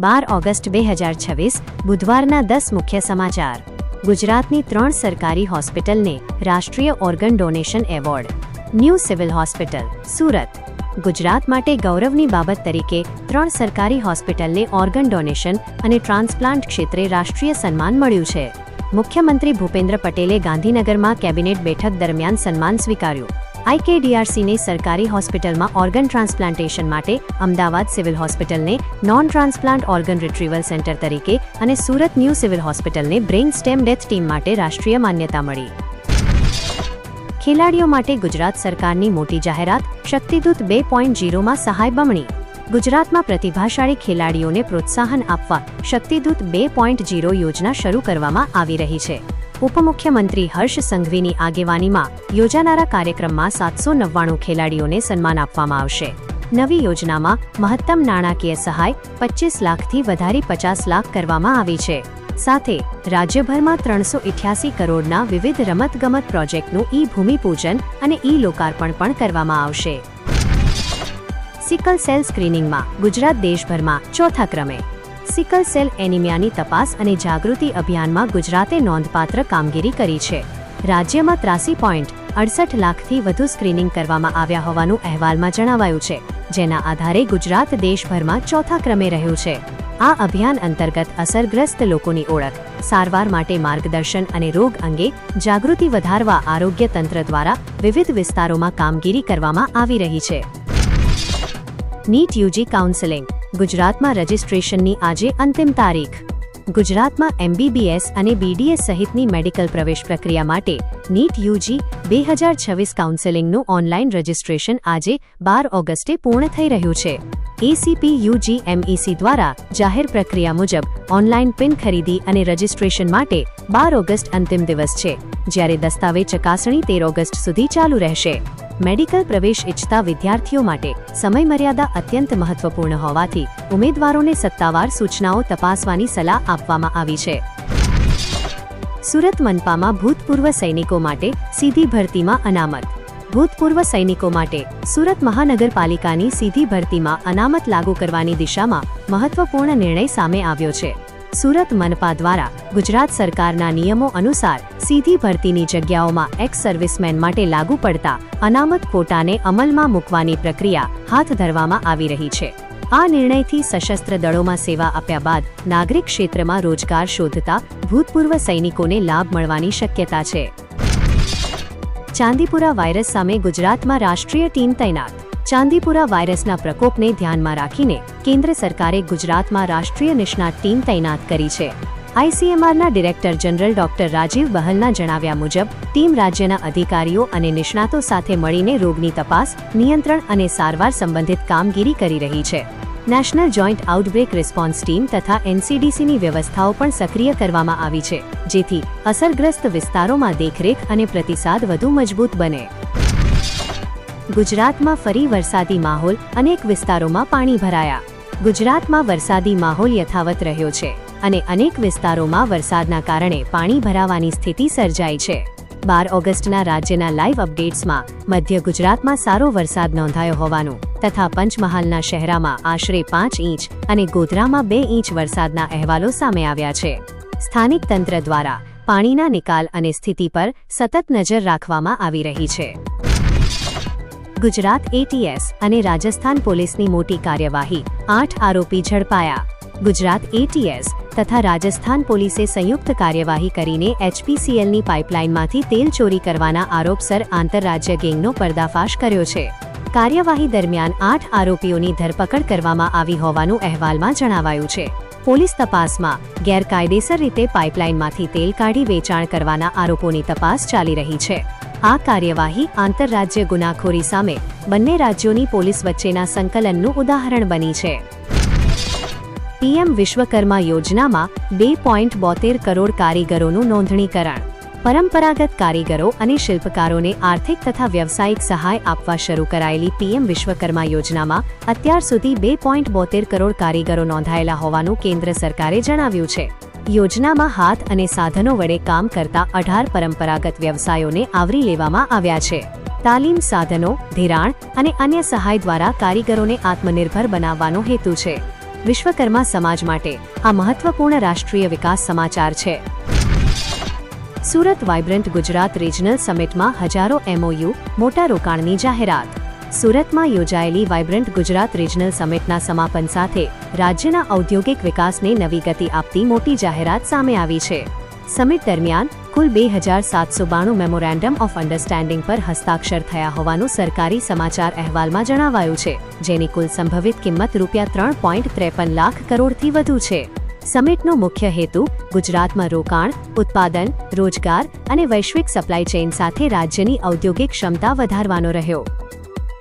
12 August 2026 બુધવારના 10 મુખ્ય સમાચાર. ગુજરાતની 3 સરકારી હોસ્પિટલને રાષ્ટ્રીય organ donation award. New civil hospital, Surat. Gujarat માટે ગૌરવની બાબત તરીકે 3 સરકારી હોસ્પિટલને ઓર્ગન ડોનેશન અને ટ્રાન્સપ્લાન્ટ ક્ષેત્રે રાષ્ટ્રીય સન્માન મળ્યું છે. મુખ્યમંત્રી ભૂપેન્દ્ર પટેલે ગાંધીનગરમાં કેબિનેટ બેઠક દરમિયાન સન્માન સ્વીકાર્યું. IKDRCને સરકારી હોસ્પિટલમાં ઓર્ગન ટ્રાન્સપ્લાન્ટેશન માટે અમદાવાદ સિવિલ હોસ્પિટલને non transplant organ retrieval centre તરીકે અને સુરત ન્યૂ સિવિલ હોસ્પિટલને બ્રેઇન સ્ટેમ ડેથ ટીમ માટે રાષ્ટ્રીય માન્યતા મળી. ખેલાડીઓ માટે ગુજરાત સરકારની મોટી જાહેરાત. શક્તિદૂત 2.0માં સહાય બમણી. ગુજરાતમાં પ્રતિભાશાળી ખેલાડીઓને પ્રોત્સાહન આપવા શક્તિદૂત 2.0 યોજના શરૂ કરવામાં આવી રહી છે. ઉપમુખ્યમંત્રી હર્ષ સંઘવીની આગેવાનીમાં યોજાનારા કાર્યક્રમમાં 799 ખેલાડીઓને સન્માન આપવામાં આવશે. નવી યોજનામાં મહત્તમ નાણાકીય સહાય 25 લાખથી વધારી 50 લાખ કરવામાં આવી છે. સાથે રાજ્યભરમાં 388 કરોડના વિવિધ રમતગમત પ્રોજેક્ટનું ભૂમિપૂજન અને લોકાર્પણ પણ કરવામાં આવશે. સિકલ સેલ સ્ક્રીનિંગમાં ગુજરાત દેશભરમાં 4થા ક્રમે. સિકલ સેલ એનિમિયાની તપાસ અને જાગૃતિ અભિયાનમાં ગુજરાતે નોંધપાત્ર કામગીરી કરી છે. રાજ્યમાં 83.68 લાખથી વધુ સ્ક્રીનિંગ કરવામાં આવ્યા હોવાનું અહેવાલમાં જણાવાયું છે, જેના આધારે ગુજરાત દેશભરમાં 4થા ક્રમે રહ્યું છે. આ અભિયાન અંતર્ગત અસરગ્રસ્ત લોકોની ઓળખ, સારવાર માટે માર્ગદર્શન અને રોગ અંગે જાગૃતિ વધારવા આરોગ્ય તંત્ર દ્વારા વિવિધ વિસ્તારોમાં કામગીરી કરવામાં આવી રહી છે. NEET UG counselling. ગુજરાતમાં રજિસ્ટ્રેશનની આજે અંતિમ તારીખ. ગુજરાતમાં MBBS અને BDS સહિતની મેડિકલ પ્રવેશ પ્રક્રિયા માટે નીટ યુજી 2026 કાઉન્સેલિંગનું ઓનલાઈન રજિસ્ટ્રેશન આજે 12 ઓગસ્ટે પૂર્ણ થઈ રહ્યું છે. ACP UG MEC દ્વારા જાહેર પ્રક્રિયા મુજબ ઓનલાઈન પિન ખરીદી અને રજિસ્ટ્રેશન માટે 12 ઓગસ્ટ અંતિમ દિવસ છે, જ્યારે દસ્તાવેજ ચકાસણી 13 ઓગસ્ટ સુધી ચાલુ રહેશે. મેડિકલ પ્રવેશ ઇચ્છતા વિદ્યાર્થીઓ માટે સમયમર્યાદા અત્યંત મહત્વપૂર્ણ હોવાથી ઉમેદવારોને સત્તાવાર સૂચનાઓ તપાસવાની સલાહ આપવામાં આવી છે. સુરત મનપામાં ભૂતપૂર્વ સૈનિકો માટે સીધી ભરતીમાં અનામત. ભૂતપૂર્વ સૈનિકો માટે સુરત મહાનગરપાલિકાની સીધી ભરતીમાં અનામત લાગુ કરવાની દિશામાં મહત્વપૂર્ણ નિર્ણય સામે આવ્યો છે. સુરત મનપા દ્વારા ગુજરાત સરકારના નિયમો અનુસાર સીધી ભરતીની જગ્યાઓમાં એક્સ સર્વિસમેન માટે લાગુ પડતા અનામત કોટાને અમલમાં મૂકવાની પ્રક્રિયા હાથ ધરવામાં આવી રહી છે. આ નિર્ણયથી સશસ્ત્ર દળોમાં સેવા આપ્યા બાદ નાગરિક ક્ષેત્રમાં રોજગાર શોધતા ભૂતપૂર્વ સૈનિકોને લાભ મળવાની શક્યતા છે. ચાંદીપુરા વાયરસ સામે ગુજરાતમાં રાષ્ટ્રીય ટીમ તૈનાત. ચાંદીપુરા વાયરસના પ્રકોપને ધ્યાનમાં રાખીને કેન્દ્ર સરકારે ગુજરાતમાં રાષ્ટ્રીય નિષ્ણાત ટીમ તૈનાત કરી છે. ICMRના ડિરેક્ટર જનરલ ડોક્ટર રાજીવ બહલના જણાવ્યા મુજબ ટીમ રાજ્યના અધિકારીઓ અને નિષ્ણાતો સાથે મળીને રોગની તપાસ, નિયંત્રણ અને સારવાર સંબંધિત કામગીરી કરી રહી છે. નેશનલ જોઈન્ટ આઉટબ્રેક રિસ્પોન્સ ટીમ તથા NCDCની વ્યવસ્થાઓ પણ સક્રિય કરવામાં આવી છે, જેથી અસરગ્રસ્ત વિસ્તારોમાં દેખરેખ અને પ્રતિસાદ વધુ મજબૂત બને. ગુજરાતમાં ફરી વરસાદી માહોલ. અનેક વિસ્તારોમાં પાણી ભરાયા. ગુજરાતમાં વરસાદી માહોલ યથાવત રહ્યો છે અને અનેક વિસ્તારોમાં વરસાદના કારણે પાણી ભરાવાની સ્થિતિ સર્જાઈ છે. 12 ઓગસ્ટના રાજ્યના લાઈવ અપડેટ્સમાં મધ્ય ગુજરાતમાં સારો વરસાદ નોંધાયો હોવાનું તથા પંચમહાલના શહેરામાં આશરે 5 ઇંચ અને ગોધરામાં 2 ઇંચ વરસાદના અહેવાલો સામે આવ્યા છે. સ્થાનિક તંત્ર દ્વારા પાણીના નિકાલ અને સ્થિતિ પર સતત નજર રાખવામાં આવી રહી છે. ગુજરાત ATS અને રાજસ્થાન પોલીસની મોટી કાર્યવાહી. 8 આરોપી ઝડપાયા. ગુજરાત ATS તથા રાજસ્થાન પોલીસે સંયુક્ત કાર્યવાહી કરીને HPCLની પાઇપલાઇનમાંથી તેલ ચોરી કરવાના આરોપસર આંતરરાજ્ય ગેંગનો પર્દાફાશ કર્યો છે. કાર્યવાહી દરમિયાન 8 આરોપીઓની ધરપકડ કરવામાં આવી હોવાનું અહેવાલમાં જણાવાયું છે. પોલીસ તપાસમાં ગેરકાયદેસર રીતે પાઇપલાઇનમાંથી તેલ કાઢી વેચાણ કરવાના આરોપોની તપાસ ચાલી રહી છે. આ કાર્યવાહી આંતરરાજ્ય ગુનાખોરી સામે બંને રાજ્યોની પોલીસ વચ્ચેના સંકલનનું ઉદાહરણ બની છે. PM વિશ્વકર્મા યોજનામાં 2.72 કરોડ કારીગરોનું નોંધણીકરણ. પરંપરાગત કારીગરો અને શિલ્પકારોને આર્થિક તથા વ્યવસાયિક સહાય આપવા શરૂ કરાયેલી PM વિશ્વકર્મા યોજનામાં અત્યાર સુધી 2.72 કરોડ કારીગરો નોંધાયેલા હોવાનું કેન્દ્ર સરકારે જણાવ્યું છે. યોજનામાં હાથ અને સાધનો વડે કામ કરતા 18 પરંપરાગત વ્યવસાયોને આવરી લેવામાં આવ્યા છે. તાલીમ, સાધનો, ધિરાણ અને અન્ય સહાય દ્વારા કારીગરોને આત્મનિર્ભર બનાવવાનો હેતુ છે. વિશ્વકર્મા સમાજ માટે આ મહત્વપૂર્ણ રાષ્ટ્રીય વિકાસ સમાચાર છે. સુરત વાઇબ્રન્ટ ગુજરાત રિજનલ સમિટમાં હજારો MOU, મોટા રોકાણની જાહેરાત. સુરતમાં યોજાયેલી વાઇબ્રન્ટ ગુજરાત રિજનલ સમિટના સમાપન સાથે રાજ્યના ઔદ્યોગિક વિકાસને નવી ગતિ આપતી મોટી જાહેરાત સામે આવી છે. સમિટ દરમિયાન કુલ 2792 મેમોરેન્ડમ ઓફ અન્ડરસ્ટેન્ડિંગ પર હસ્તાક્ષર થયા હોવાનું સરકારી સમાચાર અહેવાલમાં જણાવાયું છે, જેની કુલ સંભવિત કિંમત ₹3.53 લાખ કરોડથી વધુ છે. સમિટનો મુખ્ય હેતુ ગુજરાતમાં રોકાણ, ઉત્પાદન, રોજગાર અને વૈશ્વિક સપ્લાય ચેઇન સાથે રાજ્યની ઔદ્યોગિક ક્ષમતા વધારવાનો રહ્યો.